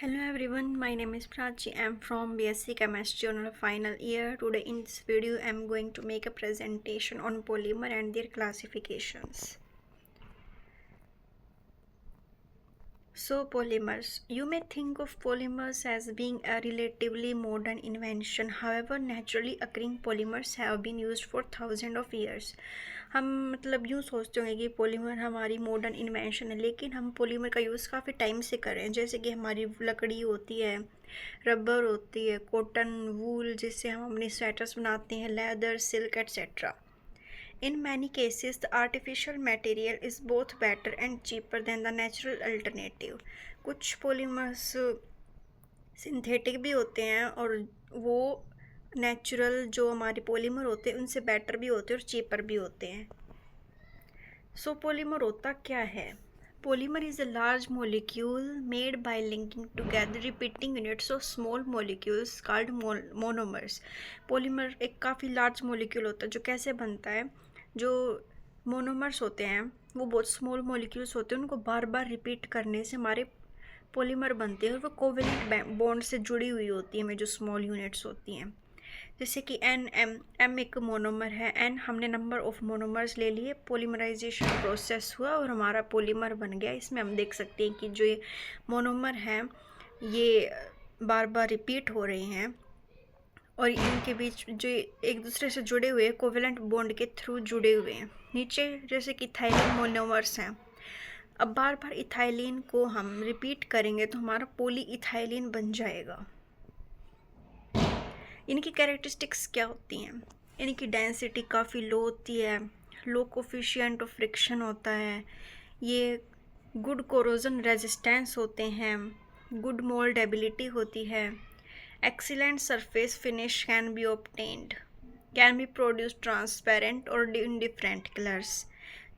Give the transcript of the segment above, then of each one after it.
Hello everyone, my name is Prachi. I am from BSc Chemistry on our final year. Today in this video I am going to make a presentation on polymer and their classifications. So polymers. You may think of polymers as being a relatively modern invention. However, naturally occurring polymers have been used for thousands of years. हम यूँ सोचते होंगे कि polymer हमारी modern invention है, लेकिन हम polymer का यूज़ काफ़ी टाइम से कर रहे हैं। जैसे कि हमारी लकड़ी होती है, रबर होती है, कॉटन, वूल जिससे हम अपनी स्वेटर्स बनाते हैं, leather, silk etcetera. In many cases, the artificial material is both better and cheaper than the natural alternative. कुछ polymers सिंथेटिक भी होते हैं और वो नेचुरल जो हमारे पॉलीमर होते हैं उनसे बेटर भी होते हैं और चीपर भी होते हैं. सो पॉलीमर होता क्या है? Polymer is a large molecule made by linking together repeating units of small molecules called monomers. Polymer एक काफ़ी large molecule होता है जो कैसे बनता है, जो मोनोमर्स होते हैं वो बहुत स्मॉल मोलिक्यूल्स होते हैं, उनको बार बार रिपीट करने से हमारे पॉलीमर बनते हैं और वो कोवेलेंट बॉन्ड से जुड़ी हुई होती हैं, जो स्मॉल यूनिट्स होती हैं. जैसे कि एम एक मोनोमर है, एन हमने नंबर ऑफ मोनोमर्स ले लिए, पॉलीमराइजेशन प्रोसेस हुआ और हमारा पॉलीमर बन गया. इसमें हम देख सकते हैं कि जो ये मोनोमर हैं ये बार बार रिपीट हो रहे हैं और इनके बीच जो एक दूसरे से जुड़े हुए कोवेलेंट बॉन्ड के थ्रू जुड़े हुए हैं. नीचे जैसे कि इथाइलिन मोनोमर्स हैं. अब बार बार इथाइलिन को हम रिपीट करेंगे तो हमारा पॉली इथाइलिन बन जाएगा. इनकी कैरेक्टरिस्टिक्स क्या होती हैं? इनकी डेंसिटी काफ़ी लो होती है, लो कोफिशिएंट ऑफ फ्रिक्शन होता है, ये गुड कोरोजन रेजिस्टेंस होते हैं, गुड मोल्डेबिलिटी होती है, excellent surface finish can be obtained, can be produce transparent और in different colours.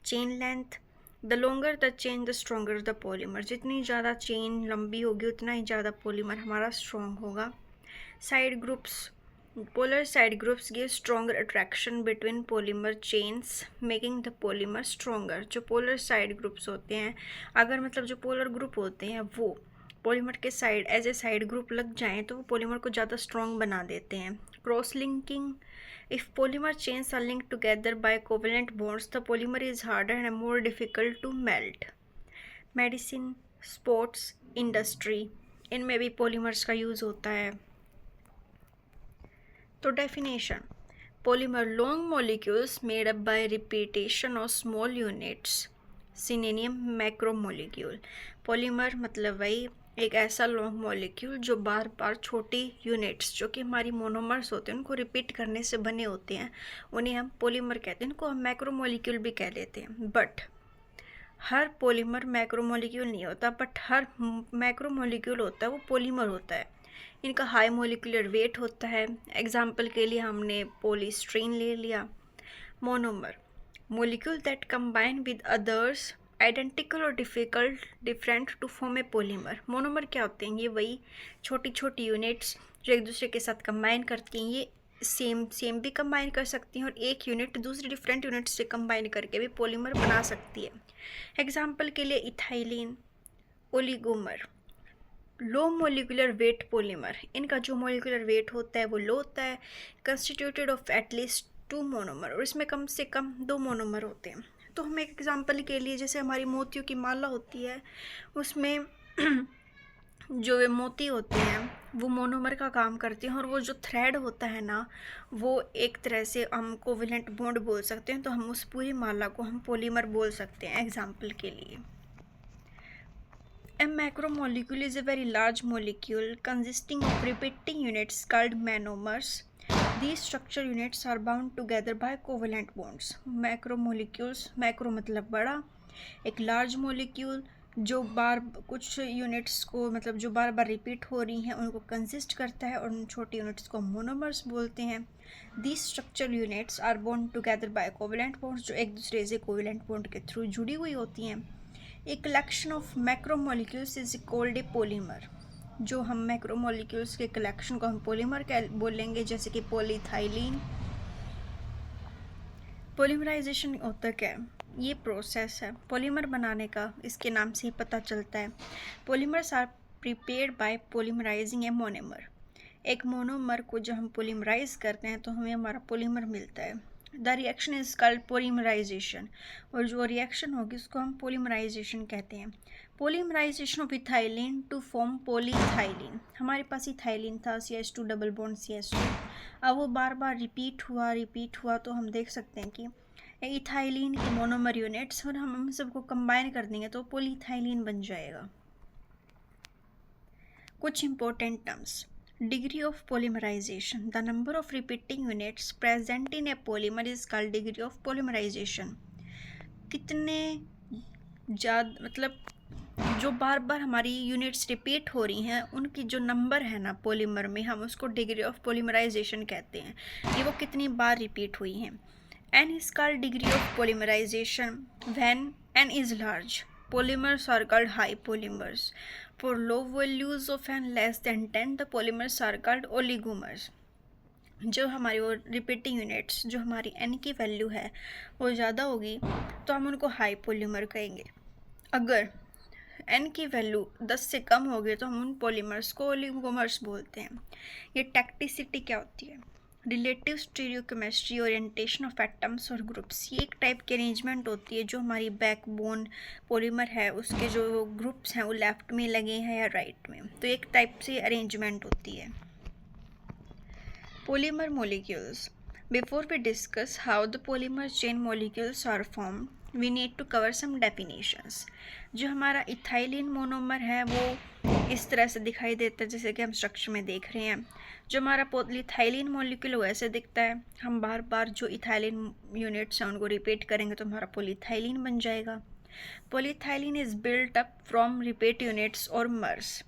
Chain length, the longer the chain the stronger the polymer. जितनी ज़्यादा चेन लंबी होगी उतना ही ज़्यादा पॉलीमर हमारा स्ट्रॉन्ग होगा. Side groups, polar side groups give stronger attraction between polymer chains making the polymer stronger. जो polar side groups होते हैं, अगर जो polar group होते हैं वो polymer के side as a side group लग जाएं तो वो polymer को ज़्यादा strong बना देते हैं. Cross linking, if polymer chains are linked together by covalent bonds the polymer is harder and more difficult to melt. Medicine, sports, industry, इनमें भी polymers का यूज़ होता है. तो definition, polymer long molecules made up by repetition of small units. Synonym, macromolecule. Polymer मतलब वही एक ऐसा लॉन्ग मॉलिक्यूल जो बार बार छोटी यूनिट्स जो कि हमारी मोनोमर्स होते हैं उनको रिपीट करने से बने होते हैं, उन्हें हम पॉलीमर कहते हैं. इनको हम मैक्रोमोलिक्यूल भी कह देते हैं. बट हर पॉलीमर मैक्रोमोलिक्यूल नहीं होता, बट हर मैक्रोमोलिक्यूल होता है वो पॉलीमर होता है. इनका हाई मोलिकुलर वेट होता है. एग्जाम्पल के लिए हमने पॉलीस्ट्रीन ले लिया. Monomer, molecule that combine with others identical और different to form a polymer. Monomer क्या होते हैं? ये वही छोटी छोटी यूनिट्स जो एक दूसरे के साथ कंबाइन करती हैं. ये सेम भी कंबाइन कर सकती हैं और एक यूनिट दूसरी डिफरेंट यूनिट से कंबाइन करके भी पॉलीमर बना सकती है. एग्जाम्पल के लिए इथाइलिन, ओलिगोमर. लो मोलिकुलर वेट पॉलीमर, इनका जो मोलिकुलर वेट होता है वो लो होता है, कंस्टिट्यूटेड ऑफ एटलीस्ट 2 मोनोमर, और इसमें कम से कम 2 मोनोमर होते हैं. तो हम एक एग्जांपल के लिए जैसे हमारी मोतियों की माला होती है उसमें जो वे मोती होते हैं वो मोनोमर का काम करते हैं और वो जो थ्रेड होता है ना वो एक तरह से हम कोवेलेंट बॉन्ड बोल सकते हैं. तो हम उस पूरी माला को हम पॉलीमर बोल सकते हैं एग्जाम्पल के लिए. A macromolecule is a very large molecule consisting of repeating units called monomers. These structure units are bound together by covalent bonds. Macromolecules, macro मतलब बड़ा, एक large molecule जो कुछ यूनिट्स को जो बार बार रिपीट हो रही हैं उनको कंसिस्ट करता है और उन छोटी यूनिट्स को मोनोमर्स बोलते हैं. These structure units are bound together by covalent bonds जो एक दूसरे से कोवेलेंट बॉन्ड के थ्रू जुड़ी हुई होती हैं. A collection of macromolecules is called a polymer. जो हम मैक्रोमोलिक्यूल्स के कलेक्शन को हम पॉलीमर बोलेंगे, जैसे कि पॉलीथाइलिन. पॉलीमराइजेशन होता क्या है? ये प्रोसेस है पॉलीमर बनाने का, इसके नाम से ही पता चलता है. Polymers are prepared by polymerizing a monomer. एक मोनोमर को जब हम पॉलीमराइज करते हैं तो हमें हमारा पॉलीमर मिलता है। The reaction is called polymerization, और जो रिएक्शन होगी उसको हम पॉलीमराइजेशन कहते हैं। Polymerization of ethylene to form polyethylene. हमारे पास इथाइलिन था, CH2 डबल बॉन्ड CH2। अब वो बार बार रिपीट हुआ तो हम देख सकते हैं कि इथाइलिन के मोनोमर यूनिट्स, और हम सबको कंबाइन कर देंगे तो पॉलीइथाइलिन बन जाएगा। कुछ important terms. Degree of polymerization. The number of repeating units present in a polymer is called degree of polymerization. कितने ज़्यादा मतलब जो बार बार हमारी यूनिट्स रिपीट हो रही हैं उनकी जो नंबर है ना पॉलीमर में, हम उसको डिग्री ऑफ पॉलीमराइजेशन कहते हैं। ये वो कितनी बार रिपीट हुई हैं। N is called degree of polymerization when N is large. Polymers are called high polymers. For low values of N less than 10, the polymers are called oligomers. जो हमारी वो रिपीटिंग यूनिट्स जो हमारी N की value है वो ज़्यादा होगी तो हम उनको हाई पोलीमर कहेंगे। अगर N की वैल्यू 10 से कम होगी तो हम उन पॉलीमर्स को ओलिगोमर्स बोलते हैं। ये टैक्टिसिटी क्या होती है? Relative stereochemistry orientation of atoms और ग्रुप्स। ये एक टाइप की अरेंजमेंट होती है जो हमारी बैकबोन पॉलीमर है उसके जो ग्रुप्स हैं वो लेफ्ट में लगे हैं या राइट में, तो एक टाइप से अरेंजमेंट होती है। Polymer molecules. Before we discuss how the polymer chain molecules are formed, we need to cover some definitions. जो हमारा इथाइलिन मोनोमर है वो इस तरह से दिखाई देता है जैसे कि हम स्ट्रक्चर में देख रहे हैं। जो हमारा पॉलीइथाइलिन मॉलिक्यूल वो ऐसे दिखता है। हम बार बार जो इथाइलिन यूनिट्स हैं उनको रिपीट करेंगे तो हमारा पॉलीइथाइलिन बन जाएगा। Polyethylene is built up from repeat units और मर्स।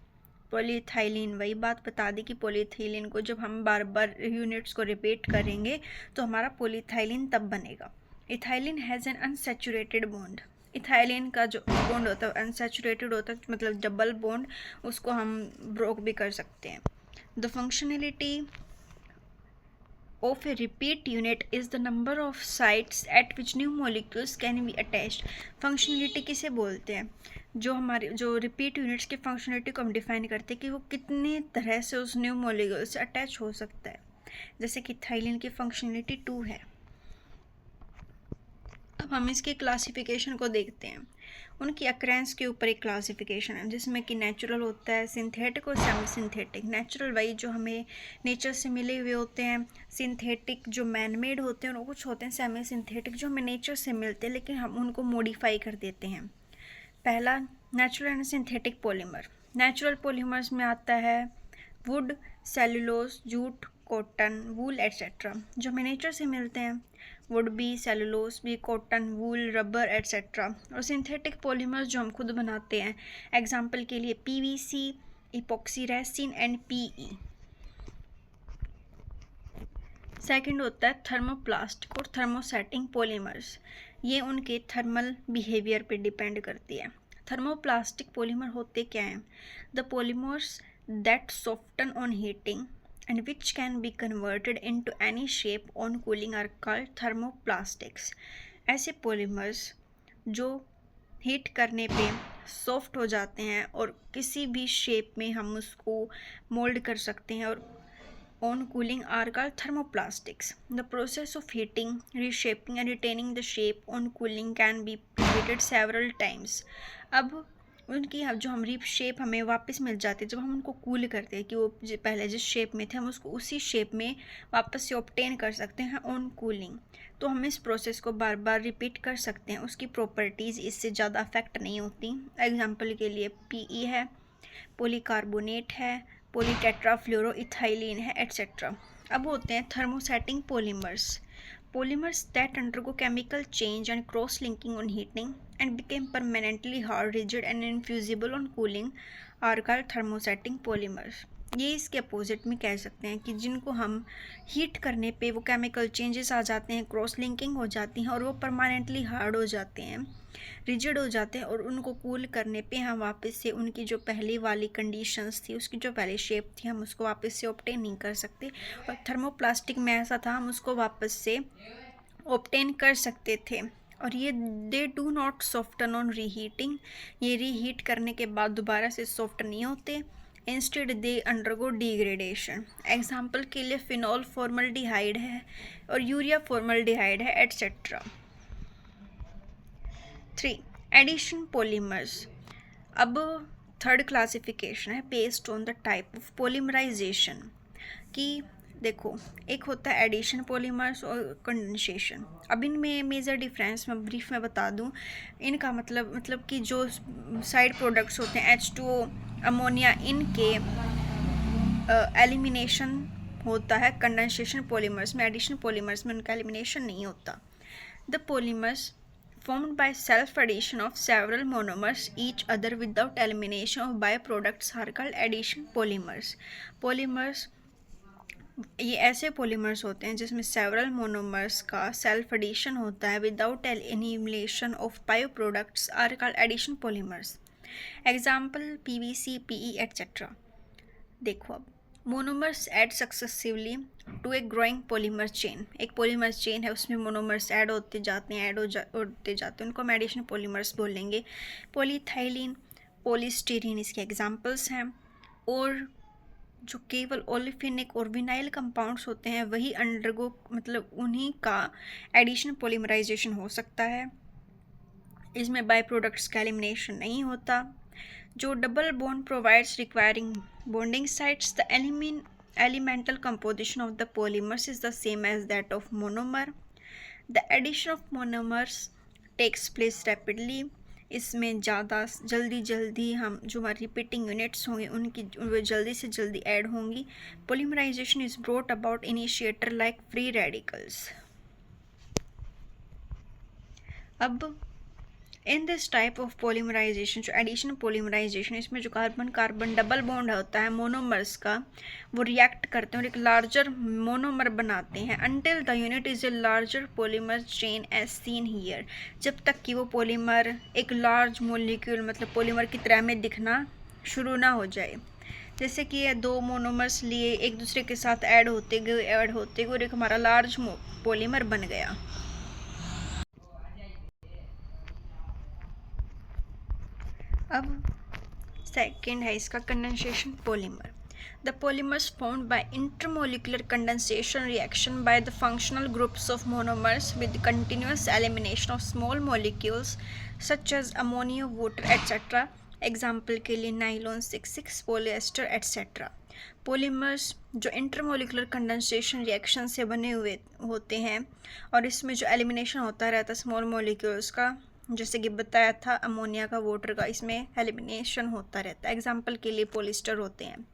पॉलीइथाइलिन, वही बात बता दी कि पॉलीइथाइलिन को जब हम बार बार यूनिट्स को रिपीट करेंगे तो हमारा पॉलीइथाइलिन तब बनेगा। Ethylene has an unsaturated bond. Ethylene का जो बॉन्ड होता है अनसैचुरेटेड होता है, मतलब डबल बॉन्ड, उसको हम ब्रोक भी कर सकते हैं। The functionality of a repeat unit is the number of sites at which new molecules can be attached. Functionality किसे बोलते हैं? जो हमारे जो रिपीट यूनिट्स की फंक्शनलिटी को हम डिफाइन करते हैं कि वो कितने तरह से उस न्यू मॉलिक्यूल से अटैच हो सकता है। जैसे कि थाइलिन की फंक्शनलिटी 2 है। अब हम इसके क्लासिफिकेशन को देखते हैं। उनकी अक्रेंस के ऊपर एक क्लासिफिकेशन है जिसमें कि नेचुरल होता है, सिंथेटिक और सेमी सिंथेटिक। नेचुरल वही जो हमें नेचर से मिले हुए होते हैं, सिंथेटिक जो मैन मेड होते हैं, और कुछ होते हैं सेमी सिंथेटिक जो हमें नेचर से मिलते हैं लेकिन हम उनको मॉडिफाई कर देते हैं। पहला natural and synthetic polymer. Natural polymers में आता है would, cellulose, jute, cotton, wool etcetera. जो हमें नेचर से मिलते हैं वुड भी, सेलुलोज भी, कॉटन, वूल, रबर एट्सेट्रा। और सिंथेटिक पॉलीमर्स जो हम खुद बनाते हैं, एग्जाम्पल के लिए PVC, epoxy resin and PE। Second होता है थर्मोप्लास्टिक और थर्मोसेटिंग पॉलीमर्स। ये उनके थर्मल बिहेवियर पे डिपेंड करती है। थर्मोप्लास्टिक पॉलीमर होते क्या हैं? The polymers that soften on heating and which can be converted into any shape on cooling are called thermoplastics. ऐसे पॉलीमर्स जो हीट करने पे सॉफ्ट हो जाते हैं और किसी भी शेप में हम उसको मोल्ड कर सकते हैं, और on cooling are called thermoplastics. The process of heating, reshaping and retaining the shape on cooling can be repeated several times. अब उनकी जो हम शेप हमें वापस मिल जाती है जब हम उनको कूल करते हैं कि वो पहले जिस शेप में थे हम उसको उसी शेप में वापस से ऑब्टेन कर सकते हैं ऑन कूलिंग। तो हम इस प्रोसेस को बार बार रिपीट कर सकते हैं, उसकी प्रॉपर्टीज़ इससे ज़्यादा अफेक्ट नहीं होती। एग्जाम्पल के लिए PE है, पॉलीकार्बोनेट है, पॉलीटेट्राफ्लोरोइथाइलिन है एट्सेट्रा। अब होते हैं thermosetting polymers. Polymers that undergo chemical change and cross-linking on heating and became permanently hard, rigid and infusible on cooling are called thermosetting polymers. ये इसके अपोजिट में कह सकते हैं कि जिनको हम हीट करने पे वो केमिकल चेंजेस आ जाते हैं, क्रॉस लिंकिंग हो जाती हैं और वो परमानेंटली हार्ड हो जाते हैं, रिजिड हो जाते हैं, और उनको कूल करने पे हम वापस से उनकी जो पहली वाली कंडीशंस थी, उसकी जो पहले शेप थी, हम उसको वापस से ऑब्टेन नहीं कर सकते। और थर्मोप्लास्टिक में ऐसा था, हम उसको वापस से ऑब्टेन कर सकते थे। और ये they do not soften on reheating, ये रीहीट करने के बाद दोबारा से सॉफ्ट नहीं होते, instead they undergo degradation. Example के लिए फिनॉल फॉर्मल्डिहाइड है और यूरिया फॉर्मल्डिहाइड है एट्सेट्रा। 3. Addition polymers. अब थर्ड क्लासिफिकेशन है based on the type of polymerization, कि देखो एक होता है एडिशन पॉलीमर्स और कंडेंसेशन। अब इनमें मेजर डिफरेंस मैं ब्रीफ में बता दूं। इनका मतलब कि जो साइड प्रोडक्ट्स होते हैं H2O, अमोनिया, इनके एलिमिनेशन होता है कंडेंसेशन पॉलीमर्स में। एडिशन पॉलीमर्स में उनका एलिमिनेशन नहीं होता। The polymers formed by self addition of several monomers each other without elimination of byproducts are called addition polymers. Polymers ये ऐसे पॉलीमर्स होते हैं जिसमें सेवरल मोनोमर्स का सेल्फ एडिशन होता है without elimination of bio products are called addition polymers. Example PVC, PE etcetera. देखो अब monomers add successively to a growing polymer chain. एक पॉलीमर चेन है, उसमें मोनोमर्स ऐड होते जाते हैं, होते जाते हैं, उनको हम एडिशन पॉलीमर्स बोलेंगे। पॉलीथाइलिन, पॉलीस्टीरीन इसके एग्जाम्पल्स हैं। और जो केवल ओलिफिनिक और विनाइल कंपाउंड्स होते हैं वही अंडरगो मतलब उन्हीं का एडिशन पॉलीमराइजेशन हो सकता है, इसमें बाई प्रोडक्ट्स का एलिमिनेशन नहीं होता। जो double bond provides requiring bonding sites, the elemental composition of the polymers is the same as that of monomer. The addition of monomers takes place rapidly. इसमें ज़्यादा जल्दी हम जो हमारी रिपीटिंग यूनिट्स होंगे उनकी वो जल्दी से जल्दी ऐड होंगी। Polymerisation is brought about initiator like free radicals. अब in this type of polymerisation, जो एडिशन पॉलीमराइजेशन, इसमें जो कार्बन कार्बन डबल बॉन्ड होता है मोनोमर्स का, वो रिएक्ट करते हैं और एक लार्जर मोनोमर बनाते हैं until the unit is a larger polymer chain as seen here, जब तक कि वो पॉलीमर एक लार्ज मोलिक्यूल मतलब पॉलीमर की तरह में दिखना शुरू ना हो जाए। जैसे कि ये दो मोनोमर्स लिए एक दूसरे के साथ ऐड होते गए और एक हमारा लार्ज पॉलीमर बन गया। अब सेकेंड है इसका condensation polymer. The polymers formed by intermolecular condensation reaction by the functional groups of monomers with continuous elimination of small molecules such as ammonia, water, etc. Example के लिए नाइलॉन 6,6, पोलिएस्टर एट्सेट्रा। पॉलीमर्स जो intermolecular condensation reaction से बने हुए होते हैं और इसमें जो एलिमिनेशन होता रहता है स्मॉल मोलिक्यूल्स का, जैसे कि बताया था अमोनिया का, वाटर का, इसमें एलिमिनेशन होता रहता है। एग्जाम्पल के लिए पॉलिस्टर होते हैं।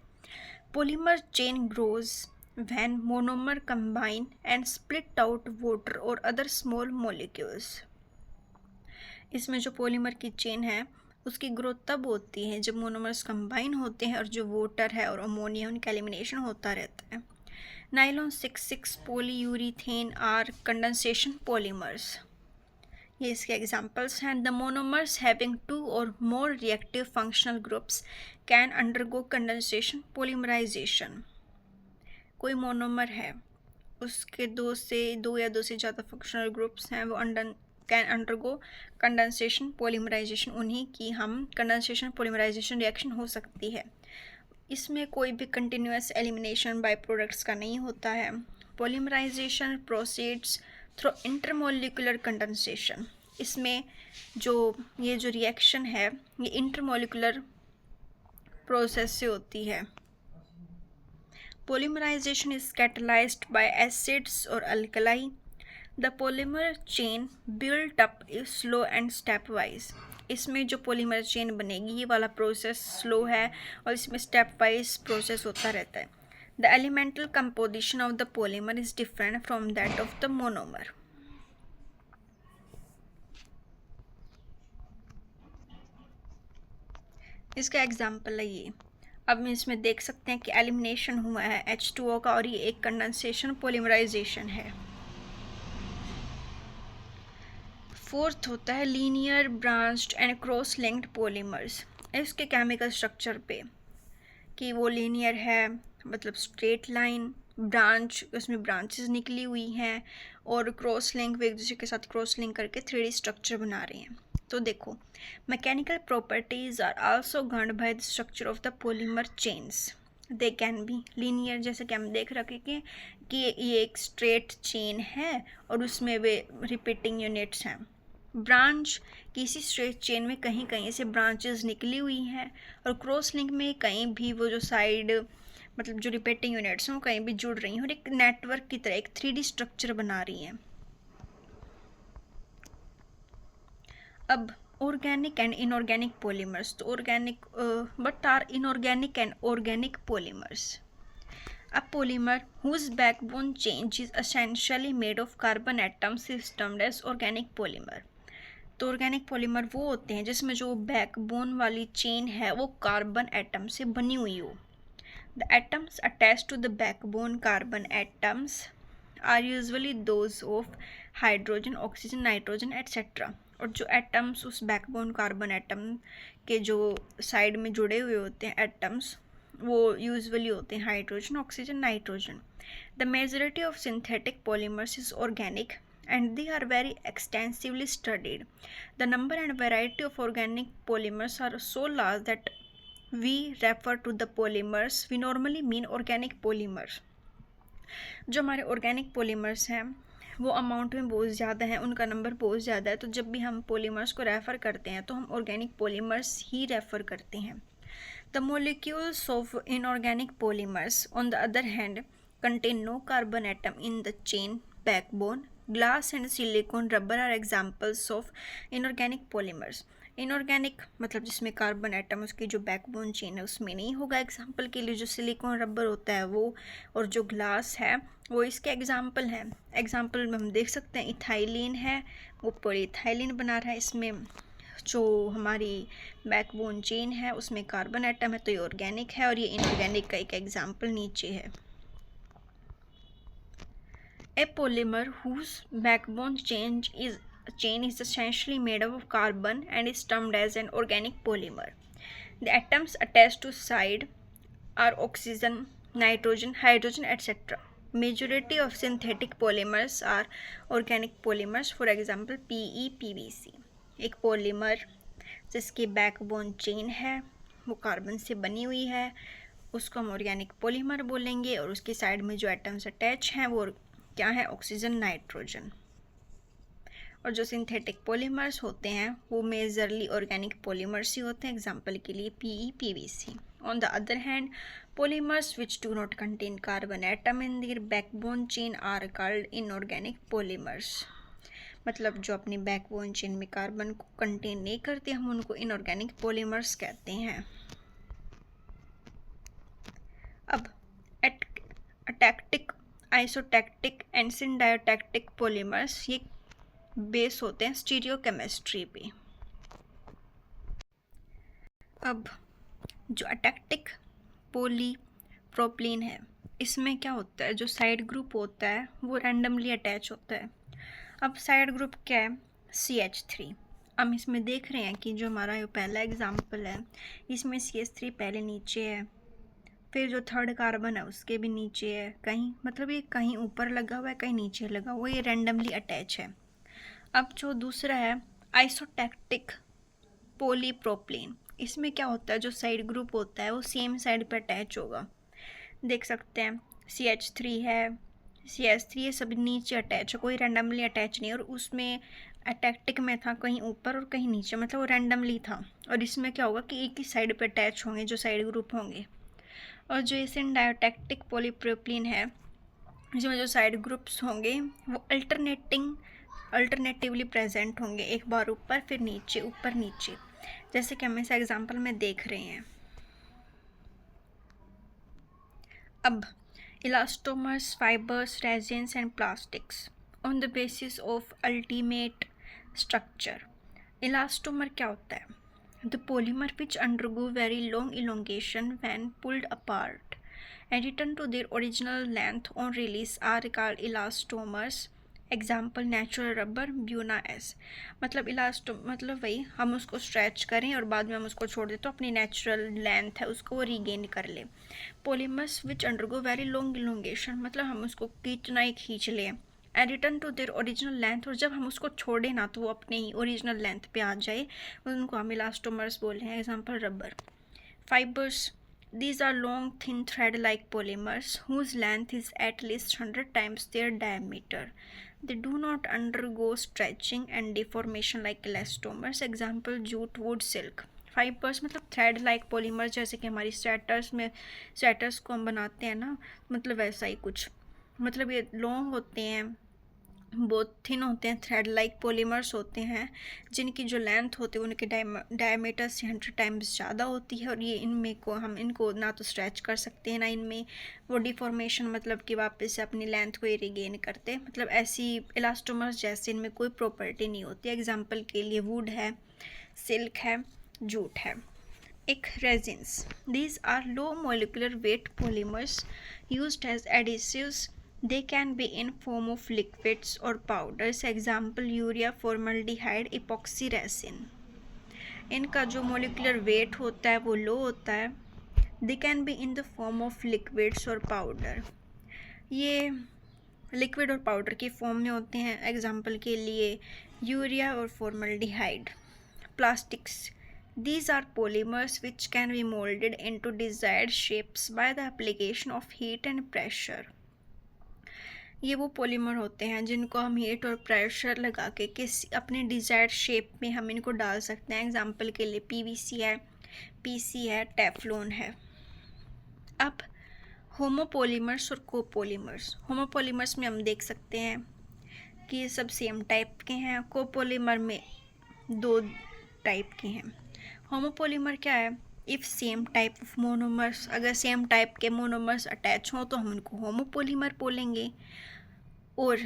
Polymer chain grows when monomer combine and split out water और अदर स्मॉल मॉलिक्यूल्स। इसमें जो पॉलीमर की चेन है उसकी ग्रोथ तब होती है जब मोनोमर्स कंबाइन होते हैं और जो वाटर है और अमोनिया उनका एलिमिनेशन होता रहता है। Nylon 6,6, polyurethane are condensation polymers. ये इसके एग्जाम्पल्स हैं। द मोनोमर्स हैविंग 2 और more reactive functional groups can undergo condensation polymerisation. कोई मोनोमर है, उसके दो या दो से ज़्यादा फंक्शनल ग्रुप्स हैं, वो कैन अंडरगो कंडेंसेशन पॉलीमराइजेशन, उन्हीं की हम कंडेंसेशन पॉलीमराइजेशन रिएक्शन हो सकती है। इसमें कोई भी कंटिन्यूस एलिमिनेशन बाय प्रोडक्ट्स का नहीं होता है। Polymerization proceeds through intermolecular condensation. इसमें जो ये जो रिएक्शन है ये इंटरमोलिकुलर प्रोसेस से होती है। Polymerisation is catalysed by acids और alkali. The polymer chain built up is slow and stepwise. इसमें जो पॉलीमर चेन बनेगी ये वाला प्रोसेस स्लो है और इसमें स्टेप वाइज प्रोसेस होता रहता है। The elemental composition of the polymer is different from that of the monomer. इसका एग्जाम्पल है ये। अब इसमें देख सकते हैं कि एलिमिनेशन हुआ है H2O का और ये एक कंडेंसेशन पॉलीमराइजेशन है। फोर्थ होता है linear branched and cross linked polymers. इसके केमिकल स्ट्रक्चर पे कि वो लीनियर है मतलब स्ट्रेट लाइन, ब्रांच, उसमें ब्रांचेस निकली हुई हैं और क्रॉस लिंक, वे एक दूसरे के साथ क्रॉस लिंक करके 3D स्ट्रक्चर बना रहे हैं। तो देखो, mechanical properties are also governed by the structure of the polymer chains. They can be linear, जैसे कि हम देख रखे कि ये एक स्ट्रेट चेन है और उसमें वे रिपीटिंग यूनिट्स हैं। ब्रांच, किसी स्ट्रेट चेन में कहीं कहीं से ब्रांचेस निकली हुई हैं और क्रॉस लिंक में कहीं भी वो जो साइड, मतलब जो रिपीटिंग यूनिट्स हैं वो कहीं भी जुड़ रही हैं और एक नेटवर्क की तरह एक 3D स्ट्रक्चर बना रही हैं। अब ऑर्गेनिक एंड इनऑर्गेनिक पॉलीमर्स। तो organic, what are inorganic and organic polymers? A polymer whose backbone change is essentially made of carbon atoms is termed as organic polymer. तो ऑर्गेनिक पॉलीमर वो होते हैं जिसमें जो बैकबोन वाली चेन है वो कार्बन एटम से बनी हुई हो। The atoms attached to the backbone carbon atoms are usually those of hydrogen, oxygen, nitrogen etcetera. और जो एटम्स उस बैकबोन कार्बन एटम के जो साइड में जुड़े हुए होते हैं एटम्स, वो यूजुअली होते हैं hydrogen, oxygen, nitrogen. The majority of synthetic polymers is organic and they are very extensively studied. The number and variety of organic polymers are so large that we refer to the polymers, we normally mean organic polymers. जो हमारे organic polymers हैं वो amount में बहुत ज़्यादा है, उनका number बहुत ज़्यादा है, तो जब भी हम पॉलीमर्स को रेफ़र करते हैं तो हम ऑर्गेनिक पॉलीमर्स ही रेफ़र करते हैं। The molecules of inorganic polymers, on the other hand, contain no carbon atom in the chain backbone. Glass and silicon rubber are examples of inorganic polymers. Inorganic मतलब जिसमें carbon atom उसकी जो backbone chain है उसमें नहीं होगा। Example के लिए जो सिलिकॉन रबर होता है वो, और जो ग्लास है वो इसके एग्जाम्पल हैं। एग्जाम्पल में हम देख सकते हैं इथाइलिन है, वो पॉलीइथाइलिन बना रहा है। इसमें जो हमारी बैकबोन चेन है उसमें कार्बन एटम है तो ये ऑर्गेनिक है, और ये इनऑर्गेनिक का एक एग्जाम्पल नीचे है। A polymer whose backbone chain is essentially made up of carbon and is termed as an organic polymer. The atoms attached to side are oxygen, nitrogen, hydrogen, etc. Majority of synthetic polymers are organic polymers. For example, PE, PVC. एक polymer जिसकी backbone chain है वो carbon से बनी हुई है उसको हम ऑर्गेनिक पॉलीमर बोलेंगे, और उसकी साइड में जो एटम्स अटैच हैं वो क्या है, ऑक्सीजन, नाइट्रोजन। और जो सिंथेटिक पॉलीमर्स होते हैं वो मेजरली ऑर्गेनिक पॉलीमर्स ही होते हैं। एग्जांपल के लिए PE, PVC. On the other hand, polymers which do not contain carbon atom in their backbone chain are called inorganic polymers. मतलब जो अपनी बैकबोन चेन में कार्बन को कंटेन नहीं करते हम उनको इनऑर्गेनिक पॉलीमर्स कहते हैं। अब अटैक्टिक, आइसोटैक्टिक एंड सिनडायोटैक्टिक पॉलीमर्स ये बेस होते हैं स्टीरियोकेमिस्ट्री पे। अब जो अटैक्टिक पॉलीप्रोपिलीन है इसमें क्या होता है, जो साइड ग्रुप होता है वो रैंडमली अटैच होता है। अब साइड ग्रुप क्या है, CH3। हम इसमें देख रहे हैं कि जो हमारा ये पहला एग्जाम्पल है इसमें CH3 पहले नीचे है, फिर जो थर्ड कार्बन है उसके भी नीचे है, कहीं मतलब ये कहीं ऊपर लगा हुआ है कहीं नीचे लगा हुआ है, ये रैंडमली अटैच है। अब जो दूसरा है आइसोटैक्टिक पॉलीप्रोपिलीन, इसमें क्या होता है, जो साइड ग्रुप होता है वो सेम साइड पर अटैच होगा। देख सकते हैं CH3 है, CH3 ये सब नीचे अटैच है, कोई रैंडमली अटैच नहीं है। और उसमें अटैक्टिक में था कहीं ऊपर और कहीं नीचे, मतलब वो रैंडमली था। और इसमें क्या होगा कि एक ही साइड पर अटैच होंगे जो साइड ग्रुप होंगे। और जो सिनडायोटैक्टिक पॉलीप्रोपिलीन है इसमें जो साइड ग्रुप्स होंगे वो अल्टरनेटिवली प्रेजेंट होंगे, एक बार ऊपर फिर नीचे, ऊपर नीचे, जैसे कि हम इस एग्जाम्पल में देख रहे हैं। अब elastomers, fibres, resins and plastics on the basis of ultimate structure. Elastomer क्या होता है, the polymer which undergo very long elongation when pulled apart and return to their original length on release are called elastomers. Example natural rubber Buena S, मतलब elasto मतलब वही हम उसको stretch करें और बाद में हम उसको छोड़ दें तो अपनी नेचुरल लेंथ है उसको वो रीगेन कर ले। Polymers which undergo very long elongation, मतलब हम उसको कितना ही खींच लें and return to their original length, और जब हम उसको छोड़े ना तो वो अपने ही ओरिजिनल लेंथ पे आ जाए, उनको हम इलास्टोमर्स बोल रहे हैं। Example rubber. Fibres, these are long thin thread like polymers whose length is at least 100 times their diameter. They do not undergo stretching and deformation like elastomers. Example jute, wood, silk. Fibres मतलब thread like polymer, जैसे कि हमारी sweaters को हम बनाते हैं ना, मतलब वैसा ही कुछ, मतलब ये लॉन्ग होते हैं, बहुत थिन होते हैं, थ्रेड लाइक पॉलीमर्स होते हैं जिनकी जो लेंथ होती है उनके डायमीटर से 100 टाइम्स ज़्यादा होती है, और ये इनमें को हम इनको ना तो स्ट्रेच कर सकते हैं ना इनमें वो डिफॉर्मेशन, मतलब कि वापस से अपनी लेंथ को ये रिगेन करते, मतलब ऐसी इलास्टोमर्स जैसे इनमें कोई प्रॉपर्टी नहीं होती। एग्जाम्पल के लिए वुड है, सिल्क है, जूट है। एक resins, these are low molecular weight polymers used as adhesives. They can be in form of liquids or powders. Example urea, formaldehyde, epoxy resin. इनका जो मोलिकुलर वेट होता है वो लो होता है। They can be in the form of liquids or powder. ये liquid और powder की फॉर्म में होते हैं। एग्जाम्पल के लिए यूरिया और formaldehyde. Plastics, these are polymers which can be molded into desired shapes by the application of heat and pressure. ये वो पॉलीमर होते हैं जिनको हम हीट और प्रेशर लगा के किसी अपने डिज़ायर्ड शेप में हम इनको डाल सकते हैं। एग्जाम्पल के लिए पीवीसी है, पीसी है, टेफ्लॉन है। अब होमोपॉलीमर्स और कोपॉलीमर्स। होमोपॉलीमर्स में हम देख सकते हैं कि ये सब सेम टाइप के हैं। कोपॉलीमर में 2 टाइप के हैं। होमोपॉलीमर क्या है? If same type of monomers, अगर सेम टाइप के मोनोमर्स अटैच हों तो हम उनको होमोपॉलीमर बोलेंगे। और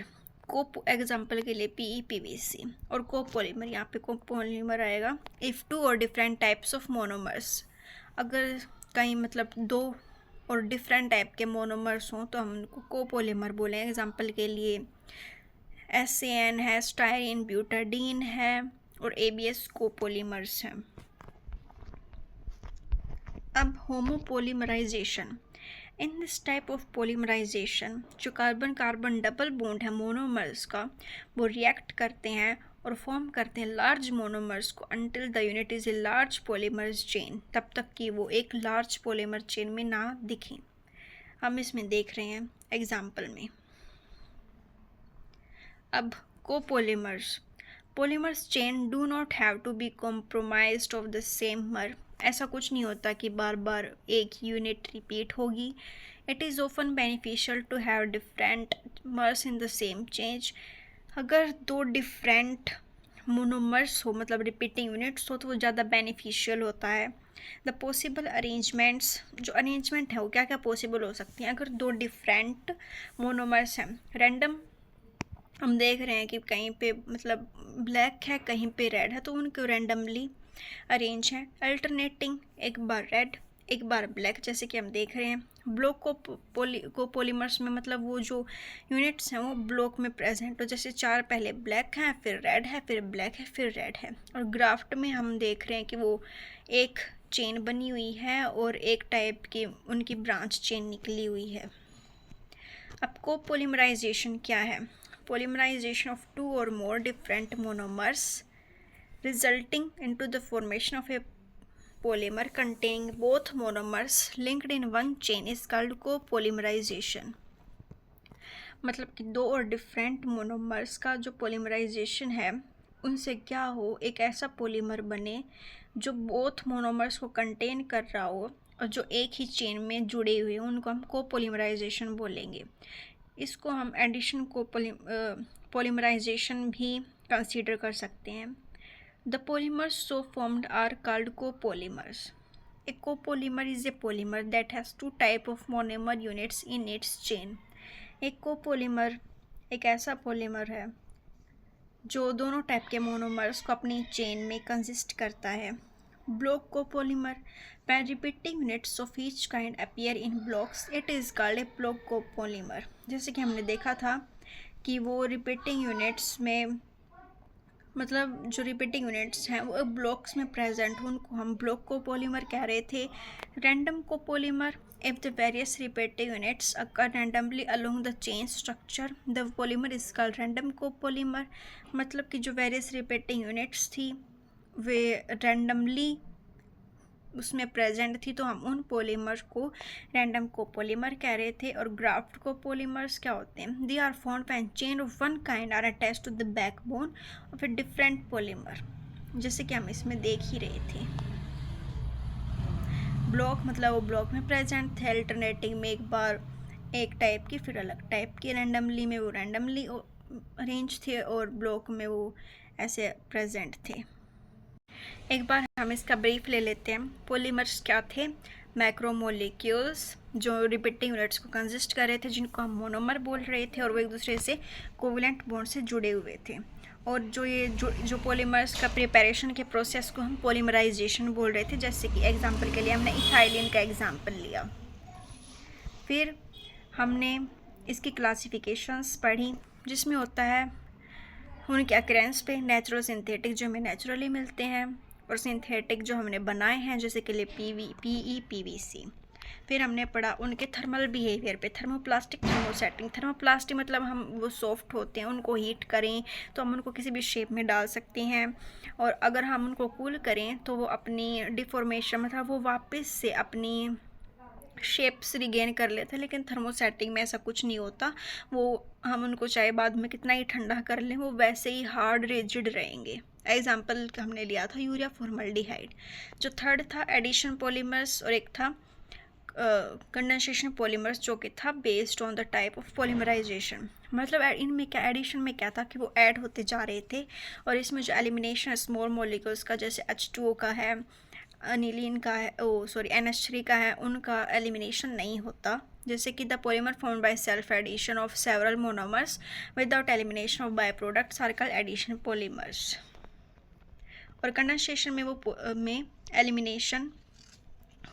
एग्जाम्पल के लिए पीई, पीवीसी। और कोपॉलीमर, यहाँ पे कोपॉलीमर आएगा इफ़ 2 और डिफरेंट टाइप्स ऑफ मोनोमर्स, अगर कहीं मतलब 2 और डिफरेंट टाइप के मोनोमर्स हों तो हम उनको कोपॉलीमर बोलेंगे। एग्जाम्पल के लिए SAN है, स्टायरीन, ब्यूटाडीन है और ABS कोपॉलीमर्स हैं। अब homopolymerisation. In this type of polymerisation जो कार्बन कार्बन डबल बॉन्ड है मोनोमर्स का, वो रिएक्ट करते हैं और फॉर्म करते हैं लार्ज मोनोमर्स को until the unit is a large polymers chain, तब तक कि वो एक लार्ज पॉलीमर चेन में ना दिखें। हम इसमें देख रहे हैं एग्जाम्पल में। अब copolymers. Polymers chain do not have to be compromised of the same mer. ऐसा कुछ नहीं होता कि बार बार एक यूनिट रिपीट होगी। It is often beneficial to have different mers in the same change. अगर 2 डिफरेंट मोनोमर्स हो, मतलब रिपीटिंग यूनिट्स हो, तो वो ज़्यादा बेनिफिशियल होता है। द पॉसिबल अरेंजमेंट्स, जो अरेंजमेंट है वो क्या क्या पॉसिबल हो सकती हैं अगर 2 डिफरेंट मोनोमर्स हैं। रैंडम, हम देख रहे हैं कि कहीं पे मतलब ब्लैक है, कहीं पे रेड है, तो उनको रैंडमली अरेंज है। अल्टरनेटिंग, एक बार रेड एक बार ब्लैक, जैसे कि हम देख रहे हैं। ब्लॉक को पॉलीमर्स में मतलब वो जो यूनिट्स हैं वो ब्लॉक में प्रेजेंट हो, जैसे 4 पहले ब्लैक हैं, फिर रेड है, फिर ब्लैक है, फिर रेड है। और ग्राफ्ट में हम देख रहे हैं कि वो एक चेन बनी हुई है और एक टाइप की उनकी ब्रांच चेन निकली हुई है। अब कोपॉलीमराइजेशन क्या है? Polymerization of 2 or more different monomers resulting into the formation of a polymer containing both monomers linked in one chain is called copolymerization. मतलब कि 2 और डिफरेंट मोनोमर्स का जो पोलीमराइजेशन है उनसे क्या हो, एक ऐसा पॉलीमर बने जो बोथ मोनोमर्स को कंटेन कर रहा हो और जो एक ही चेन में जुड़े हुए हों, उनको हम कोपॉलीमराइजेशन बोलेंगे। इसको हम एडिशन को पॉलीमराइजेशन भी कंसीडर कर सकते हैं। The polymers so formed are called copolymers. A copolymer is a polymer that has 2 type of monomer units in its chain. एक कोपॉलीमर एक ऐसा पॉलीमर है जो दोनों टाइप के मोनोमर्स को अपनी चेन में कंसिस्ट करता है। Block copolymer, when repeating units of each kind appear in blocks, it is called a block copolymer। जैसे कि हमने देखा था कि वो रिपीटिंग यूनिट्स में, मतलब जो रिपीटिंग यूनिट्स हैं वो ब्लॉक्स में प्रेजेंट हो, उनको हम ब्लॉक कोपोलीमर कह रहे थे। Random copolymer, if the various repeating units occur randomly along the chain structure, the polymer is called random copolymer। मतलब कि जो वेरियस रिपीटिंग यूनिट्स थी वे रैंडमली उसमें प्रेजेंट थी, तो हम उन पॉलीमर को रैंडम कोपोलीमर कह रहे थे। और ग्राफ्ट कोपोलीमर्स क्या होते हैं? They are formed when chain of one kind are attached to the backbone of a different polymer, जैसे कि हम इसमें देख ही रहे थे। ब्लॉक मतलब वो ब्लॉक में प्रेजेंट थे, अल्टरनेटिंग में एक बार एक टाइप की फिर अलग टाइप की, रैंडमली में वो रैंडमली अरेंज थे और ब्लॉक में वो ऐसे प्रेजेंट थे। एक बार हम इसका ब्रीफ ले लेते हैं। पॉलीमर्स क्या थे? मैक्रोमोलिक्यूल्स जो रिपीटिंग यूनिट्स को कंसिस्ट कर रहे थे, जिनको हम मोनोमर बोल रहे थे, और वो एक दूसरे से कोवलेंट बॉन्ड से जुड़े हुए थे। और जो पॉलीमर्स का प्रिपरेशन के प्रोसेस को हम पॉलीमराइजेशन बोल रहे थे, जैसे कि एग्जांपल के लिए हमने इथाइलिन का एग्जांपल लिया। फिर हमने इसकी क्लासिफिकेशंस पढ़ी, जिसमें होता है उनके अक्रेंस पे नेचुरल सिंथेटिक जो हमें नेचुरली मिलते हैं, और सिंथेटिक जो हमने बनाए हैं, जैसे कि लिए पीई पीवीसी। फिर हमने पढ़ा उनके थर्मल बिहेवियर पे, थर्मोप्लास्टिक, थर्मोसेटिंग। थर्मोप्लास्टिक मतलब हम वो सॉफ्ट होते हैं, उनको हीट करें तो हम उनको किसी भी शेप में डाल सकते हैं, और अगर हम उनको कूल करें तो वो अपनी डिफॉर्मेशन मतलब वो वापस से अपनी शेप्स रिगेन कर लेते हैं। लेकिन थर्मोसेटिंग में ऐसा कुछ नहीं होता, वो हम उनको चाहे बाद में कितना ही ठंडा कर लें वो वैसे ही हार्ड रिजिड रहेंगे। एग्जाम्पल हमने लिया था यूरिया फॉर्मल्डिहाइड। जो थर्ड था एडिशन पॉलीमर्स, और एक था कंडेंसेशन पॉलीमर्स, जो कि था based on the type of polymerization. मतलब इनमें क्या एडिशन में क्या था कि वो ऐड होते जा रहे थे, और इसमें जो एलिमिनेशन स्मॉल मॉलिक्यूल्स का, जैसे H2O का है, अनिलीन का है, NH3 का है, उनका एलिमिनेशन नहीं होता। जैसे कि the polymer formed by self addition of several monomers without elimination of by products are called addition polymers. और कंडेंसेशन में वो में एलिमिनेशन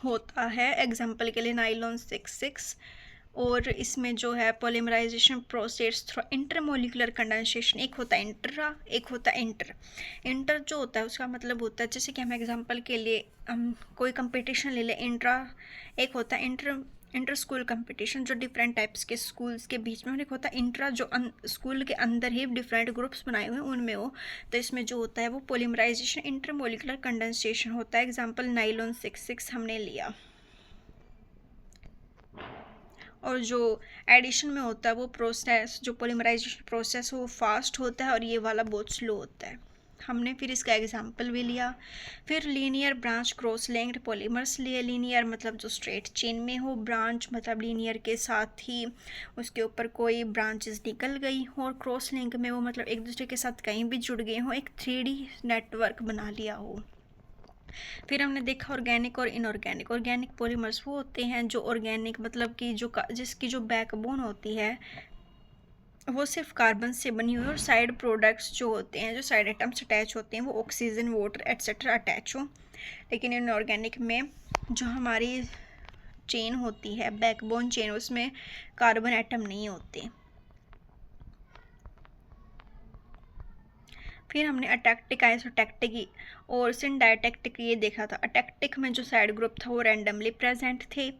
होता है, एग्जाम्पल के लिए नाइलॉन 6,6। और इसमें जो है polymerization process through intermolecular condensation, एक होता है इंट्रा, एक होता है इंटर। इंटर जो होता है उसका मतलब होता है, जैसे कि हम एग्जांपल के लिए हम कोई कंपटीशन ले लें, इंट्रा एक होता है इंटर स्कूल कंपटीशन जो डिफरेंट टाइप्स के स्कूल्स के बीच में, और एक होता है इंट्रा जो स्कूल के अंदर ही डिफरेंट ग्रुप्स बनाए हुए हैं उनमें हो। तो इसमें जो होता है वो पॉलीमराइजेशन इंटरमोलिकुलर कंडेंसेशन होता है। एग्जांपल नाइलॉन 6,6 हमने लिया। और जो एडिशन में होता है वो प्रोसेस, जो पॉलीमराइजेशन प्रोसेस वो फास्ट होता है, और ये वाला बहुत स्लो होता है। हमने फिर इसका एग्जांपल भी लिया। फिर linear branch cross linked polymers लिए। लीनियर मतलब जो स्ट्रेट चेन में हो, ब्रांच मतलब लीनियर के साथ ही उसके ऊपर कोई ब्रांचेस निकल गई हो, और क्रॉस लिंक में वो मतलब एक दूसरे के साथ कहीं भी जुड़ गए हो, एक 3D नेटवर्क बना लिया हो। फिर हमने देखा ऑर्गेनिक और इनऑर्गेनिक। ऑर्गेनिक पॉलीमर्स वो होते हैं जो ऑर्गेनिक मतलब कि जिसकी जो बैकबोन होती है वो सिर्फ कार्बन से बनी हुई, और साइड प्रोडक्ट्स जो होते हैं, जो साइड आइटम्स अटैच होते हैं, वो ऑक्सीजन, वाटर एट्सेट्रा अटैच हो। लेकिन इनऑर्गेनिक में जो हमारी चेन होती है, बैकबोन चेन, उसमें कार्बन एटम नहीं होते। फिर हमने अटैक्टिक, आइसोटैक्टिक और सिनडायटैक्टिक ये देखा था। अटैक्टिक में जो साइड ग्रुप था वो रैंडमली प्रेजेंट थे,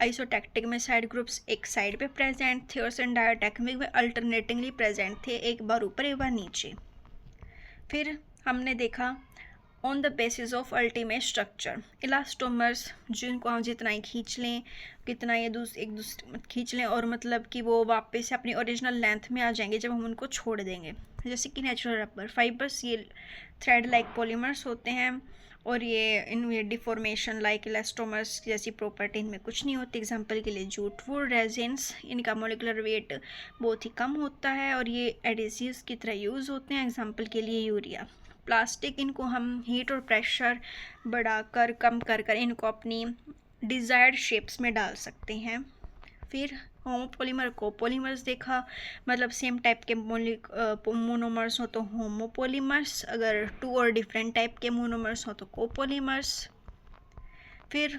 आइसोटैक्टिक में साइड ग्रुप्स एक साइड पे प्रेजेंट थे, और सिनडायटैक्टिक में अल्टरनेटिंगली प्रेजेंट थे, एक बार ऊपर एक बार नीचे। फिर हमने देखा on the basis of ultimate structure, elastomers जिनको हम जितना ही खींच लें, कितना ये एक दूसरे खींच लें, और मतलब कि वो वापस से अपनी ओरिजिनल लेंथ में आ जाएंगे जब हम उनको छोड़ देंगे। जैसे कि नेचुरल रबर फाइबर्स, ये थ्रेड लाइक पॉलीमर्स होते हैं, और ये डिफॉर्मेशन लाइक इलास्टोमर्स जैसी प्रॉपर्टी इनमें कुछ नहीं होती। एग्जांपल के लिए जूट वुड रेजिन्स, इनका मोलिकुलर वेट बहुत ही कम होता है, और ये एडिसिव्स की तरह यूज़ होते हैं। एग्जांपल के लिए यूरिया। प्लास्टिक, इनको हम हीट और प्रेशर बढ़ाकर कम कर इनको अपनी डिज़ायर्ड शेप्स में डाल सकते हैं। फिर होमोपॉलीमर कोपॉलीमर्स देखा, मतलब सेम टाइप के मोनोमर्स हो तो होमोपॉलीमर्स, अगर 2 और डिफरेंट टाइप के मोनोमर्स हो तो कोपॉलीमर्स। फिर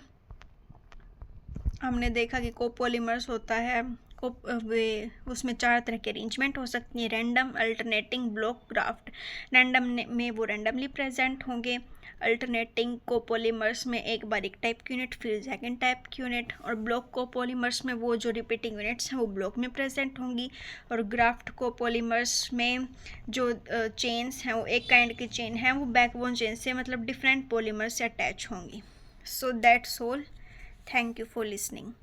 हमने देखा कि कोपॉलीमर्स होता है को वे उसमें 4 तरह की अरेंजमेंट हो सकती हैं, random, alternating, block, graft. Random में वो रैंडमली प्रेजेंट होंगे, अल्टरनेटिंग कोपोलीमर्स में एक बार एक टाइप की यूनिट फिर सेकेंड टाइप की यूनिट, और ब्लॉक कोपोलीमर्स में वो जो रिपीटिंग यूनिट्स हैं वो ब्लॉक में प्रेजेंट होंगी, और ग्राफ्ट कोपोलीमर्स में जो चेन्स हैं वो एक काइंड की चेन है वो बैकबोन चेन से मतलब डिफरेंट पॉलीमर्स से अटैच होंगी। So that's all. Thank you for listening.